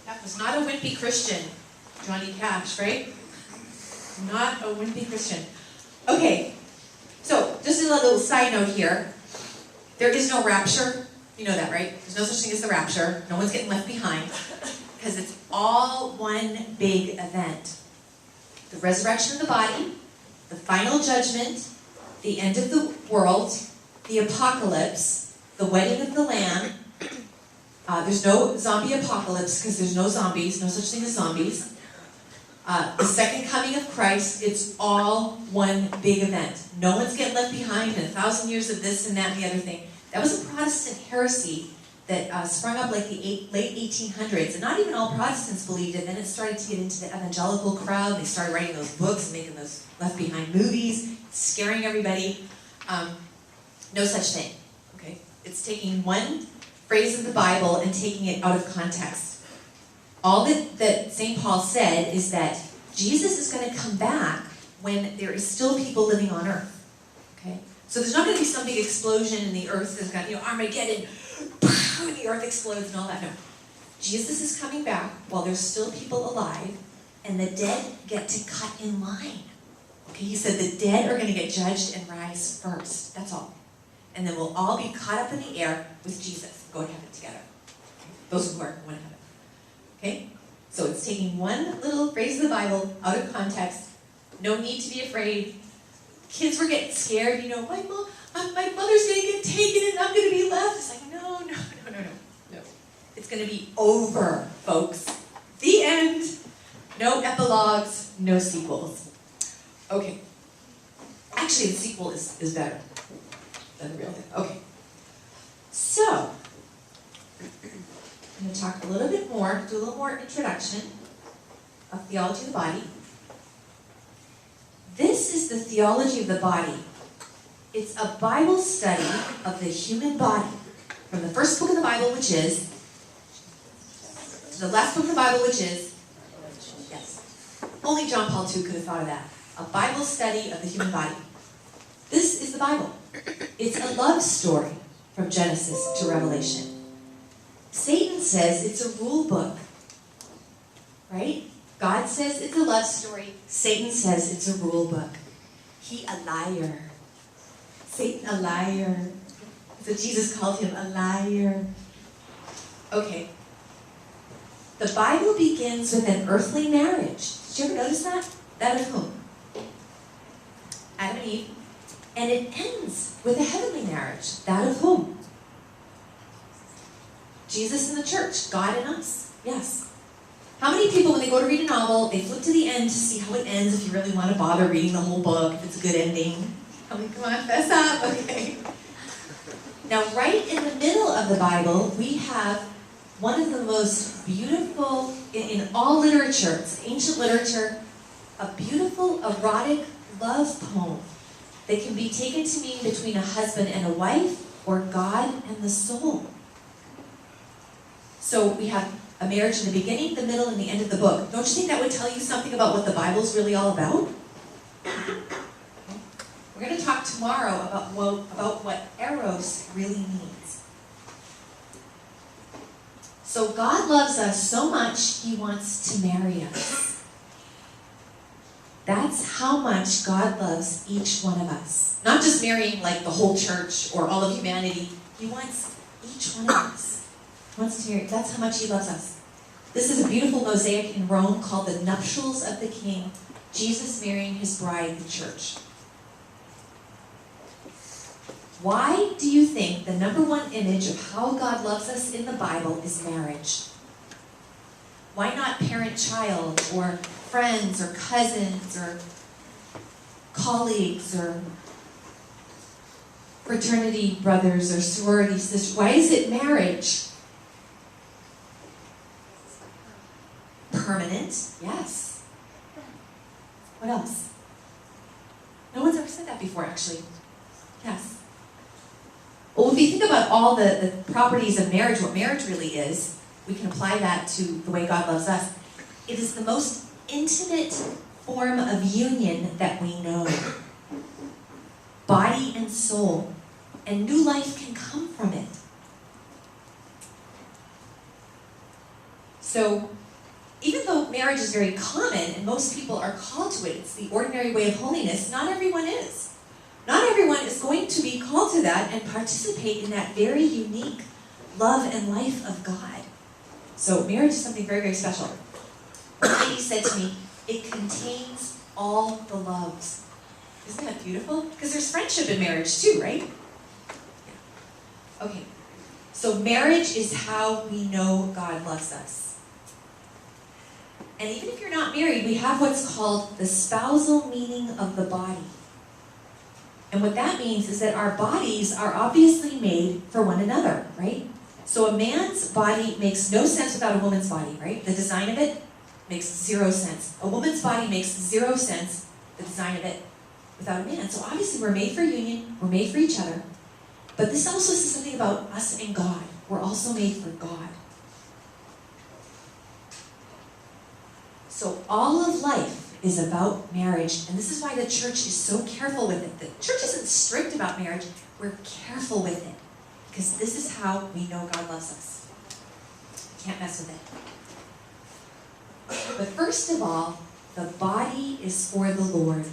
That was not a wimpy Christian, Johnny Cash, right? Not a wimpy Christian. Okay, so just a little side note here. There is no rapture. You know that, right? There's no such thing as the rapture. No one's getting left behind. Because it's all one big event. The resurrection of the body, the final judgment, the end of the world, the apocalypse, the wedding of the Lamb. There's no zombie apocalypse because there's no zombies, no such thing as zombies. The second coming of Christ, it's all one big event. No one's getting left behind in 1,000 years of this and that and the other thing. That was a Protestant heresy that sprung up like the late 1800s. And not even all Protestants believed it. Then it started to get into the evangelical crowd. They started writing those books and making those Left Behind movies, scaring everybody. No such thing. Okay? It's taking one phrase of the Bible and taking it out of context. All that St. Paul said is that Jesus is going to come back when there is still people living on earth. Okay? So there's not going to be some big explosion in the earth that's got, Armageddon, and the earth explodes and all that. No. Jesus is coming back while there's still people alive, and the dead get to cut in line. Okay, he said the dead are going to get judged and rise first. That's all. And then we'll all be caught up in the air with Jesus, go to heaven together. Okay? Those who are going to heaven. Okay? So it's taking one little phrase of the Bible out of context. No need to be afraid. Kids were getting scared. My mother's going to get taken and I'm going to be left. It's like, no. It's going to be over, folks. The end. No epilogues, no sequels. Okay. Actually, the sequel is better than the real thing. Okay. So, I'm going to talk a little bit more, do a little more introduction of theology of the body. This is the theology of the body. It's a Bible study of the human body. From the first book of the Bible, which is, to the last book of the Bible, which is, yes, only John Paul II could have thought of that. A Bible study of the human body. This is the Bible. It's a love story from Genesis to Revelation. Satan says it's a rule book, right? God says it's a love story. Satan says it's a rule book. He a liar. Satan a liar. So Jesus called him a liar. Okay. The Bible begins with an earthly marriage. Did you ever notice that? That of whom? Adam and Eve. And it ends with a heavenly marriage. That of whom? Jesus and the church. God and us. Yes. How many people, when they go to read a novel, they flip to the end to see how it ends if you really want to bother reading the whole book, if it's a good ending? Come on, fess up. Okay. Now, right in the middle of the Bible, we have one of the most beautiful, in all literature, it's ancient literature, a beautiful erotic love poem that can be taken to mean between a husband and a wife, or God and the soul. So we have a marriage in the beginning, the middle, and the end of the book. Don't you think that would tell you something about what the Bible's really all about? We're going to talk tomorrow about what eros really means. So God loves us so much, He wants to marry us. That's how much God loves each one of us. Not just marrying like the whole church or all of humanity. He wants each one of us. He wants to marry. That's how much He loves us. This is a beautiful mosaic in Rome called the Nuptials of the King. Jesus marrying His bride, the church. Why do you think the number one image of how God loves us in the Bible is marriage? Why not parent-child, or friends, or cousins, or colleagues, or fraternity brothers, or sorority sisters? Why is it marriage? Permanent, yes. What else? No one's ever said that before, actually. Yes. Well, if you think about all the properties of marriage, what marriage really is, we can apply that to the way God loves us. It is the most intimate form of union that we know. Body and soul. And new life can come from it. So even though marriage is very common and most people are called to it, it's the ordinary way of holiness, not everyone is. Not everyone is going to be called to that and participate in that very unique love and life of God. So marriage is something very, very special. One lady said to me, it contains all the loves. Isn't that beautiful? Because there's friendship in marriage too, right? Yeah. Okay. So marriage is how we know God loves us. And even if you're not married, we have what's called the spousal meaning of the body. And what that means is that our bodies are obviously made for one another, right? So a man's body makes no sense without a woman's body, right? The design of it makes zero sense. A woman's body makes zero sense, the design of it, without a man. So obviously we're made for union, we're made for each other. But this also says something about us and God. We're also made for God. So all of life is about marriage, and this is why the church is so careful with it. The church isn't strict about marriage, we're careful with it. Because this is how we know God loves us. You can't mess with it. But first of all, the body is for the Lord.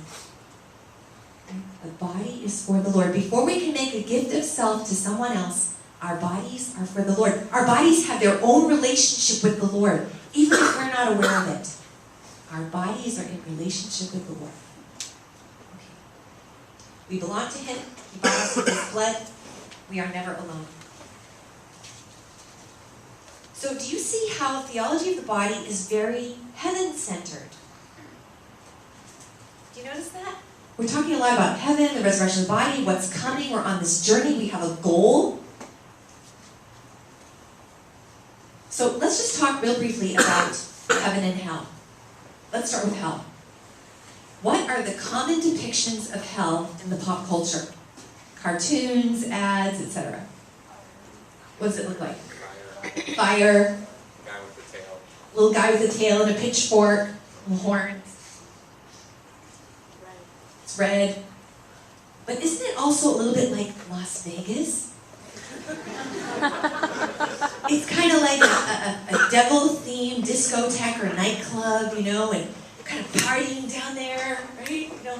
The body is for the Lord. Before we can make a gift of self to someone else, our bodies are for the Lord. Our bodies have their own relationship with the Lord, even if we're not aware of it. Our bodies are in relationship with the Lord. Okay. We belong to Him. He bought us with His blood. We are never alone. So do you see how theology of the body is very heaven-centered? Do you notice that? We're talking a lot about heaven, the resurrection of the body, what's coming. We're on this journey. We have a goal. So let's just talk real briefly about heaven and hell. Let's start with hell. What are the common depictions of hell in the pop culture? Cartoons, ads, etc. What does it look like? Fire. Guy with the tail. Little guy with a tail and a pitchfork, and horns. It's red. But isn't it also a little bit like Las Vegas? It's kind of like a devil-themed discotheque or nightclub, you know, and kind of partying down there, right? You know,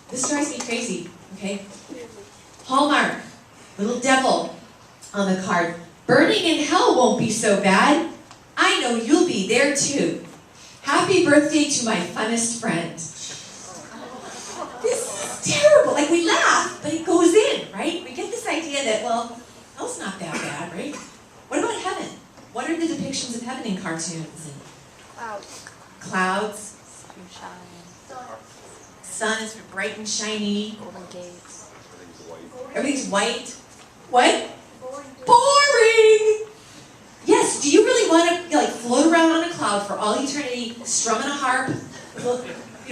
this drives me crazy, okay? Hallmark, little devil on the card. Burning in hell won't be so bad. I know you'll be there too. Happy birthday to my funnest friend. This is terrible. Like, we laugh, but it goes in, right? We get this idea that, well, hell's not that bad, right? What about heaven? What are the depictions of heaven in cartoons? Clouds. Clouds. Sunshine. Sun is bright and shiny. Golden gates. Everything's white. What? Boring! Yes, do you really want to float around on a cloud for all eternity, strumming a harp,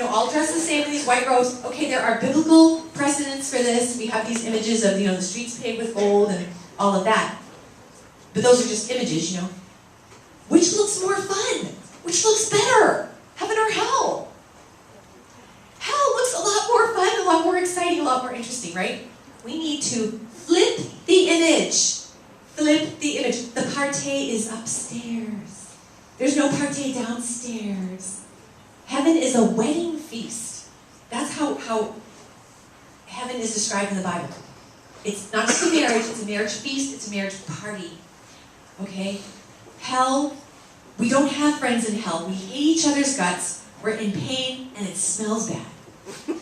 all dressed the same in these white robes? Okay, there are biblical precedents for this. We have these images of, the streets paved with gold and all of that. But those are just images, Which looks more fun? Which looks better? Heaven or hell? Hell looks a lot more fun, a lot more exciting, a lot more interesting, right? We need to flip the image. Flip the image. The party is upstairs. There's no party downstairs. Heaven is a wedding feast. That's how heaven is described in the Bible. It's not just a marriage, it's a marriage feast, it's a marriage party. Okay? Hell, we don't have friends in hell. We hate each other's guts. We're in pain, and it smells bad. You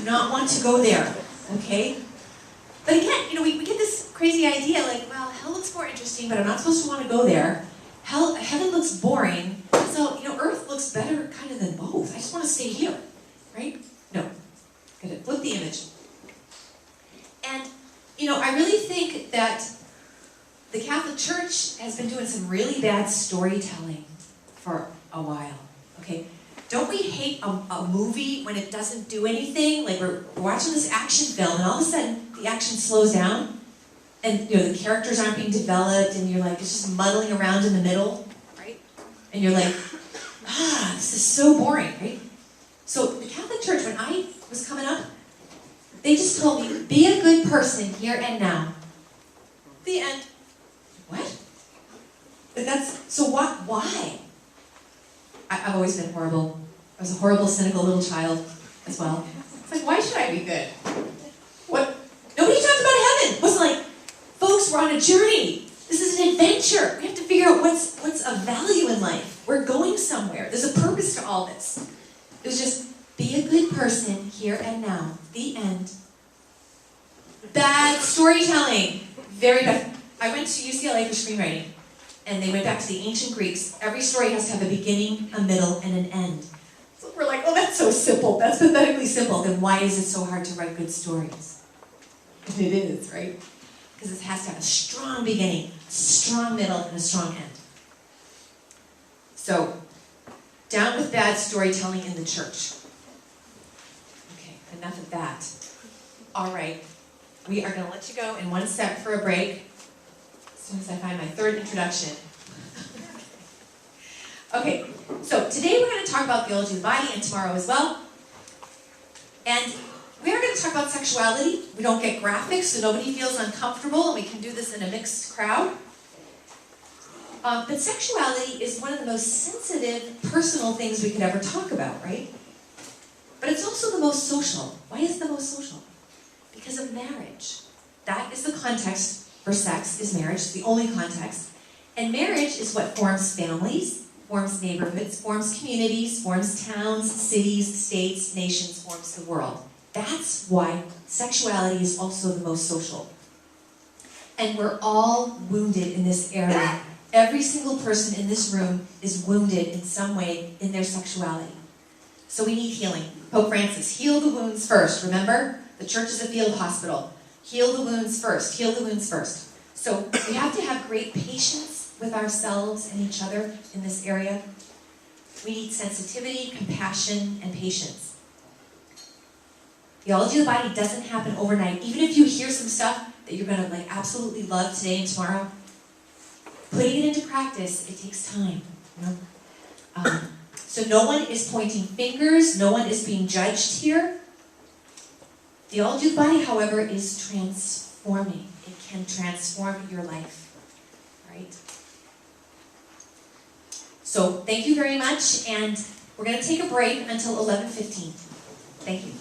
do not want to go there. Okay? But again, we get this crazy idea like, well, hell looks more interesting, but I'm not supposed to want to go there. Heaven looks boring, so, earth looks better kind of than both. I just want to stay here, right? No. Gotta flip the image. And, I really think that the Catholic Church has been doing some really bad storytelling for a while, okay? Don't we hate a movie when it doesn't do anything? Like, we're watching this action film, and all of a sudden, the action slows down, and, the characters aren't being developed, and you're like, it's just muddling around in the middle, right? And you're like, this is so boring, right? So, the Catholic Church, when I was coming up, they just told me, be a good person here and now. The end. What? So why? I've always been horrible. I was a horrible, cynical little child as well. It's like, why should I be good? What? Nobody talked about heaven. It wasn't like, folks, we're on a journey. This is an adventure. We have to figure out what's of value in life. We're going somewhere. There's a purpose to all this. It was just, be a good person here and now. The end. Bad storytelling. Very bad. I went to UCLA for screenwriting, and they went back to the ancient Greeks. Every story has to have a beginning, a middle, and an end. So we're like, oh, that's so simple. That's pathetically simple. Then why is it so hard to write good stories? And it is, right? Because it has to have a strong beginning, a strong middle, and a strong end. So, down with bad storytelling in the church. Okay, enough of that. All right, we are going to let you go in one step for a break as soon as I find my third introduction. Okay, so today we're going to talk about theology of the body, and tomorrow as well. And we are going to talk about sexuality. We don't get graphics, so nobody feels uncomfortable, and we can do this in a mixed crowd. But sexuality is one of the most sensitive, personal things we could ever talk about, right? But it's also the most social. Why is it the most social? Because of marriage. That is the context for sex, is marriage. It's the only context. And marriage is what forms families, forms neighborhoods, forms communities, forms towns, cities, states, nations, forms the world. That's why sexuality is also the most social. And we're all wounded in this area. Every single person in this room is wounded in some way in their sexuality. So we need healing. Pope Francis, heal the wounds first. Remember? The church is a field hospital. Heal the wounds first. Heal the wounds first. So we have to have great patience with ourselves and each other in this area. We need sensitivity, compassion, and patience. Theology of the body doesn't happen overnight. Even if you hear some stuff that you're going to absolutely love today and tomorrow, putting it into practice, it takes time. You know? So no one is pointing fingers. No one is being judged here. Theology of the body, however, is transforming. It can transform your life. Right? So thank you very much, and we're going to take a break until 11:15. Thank you.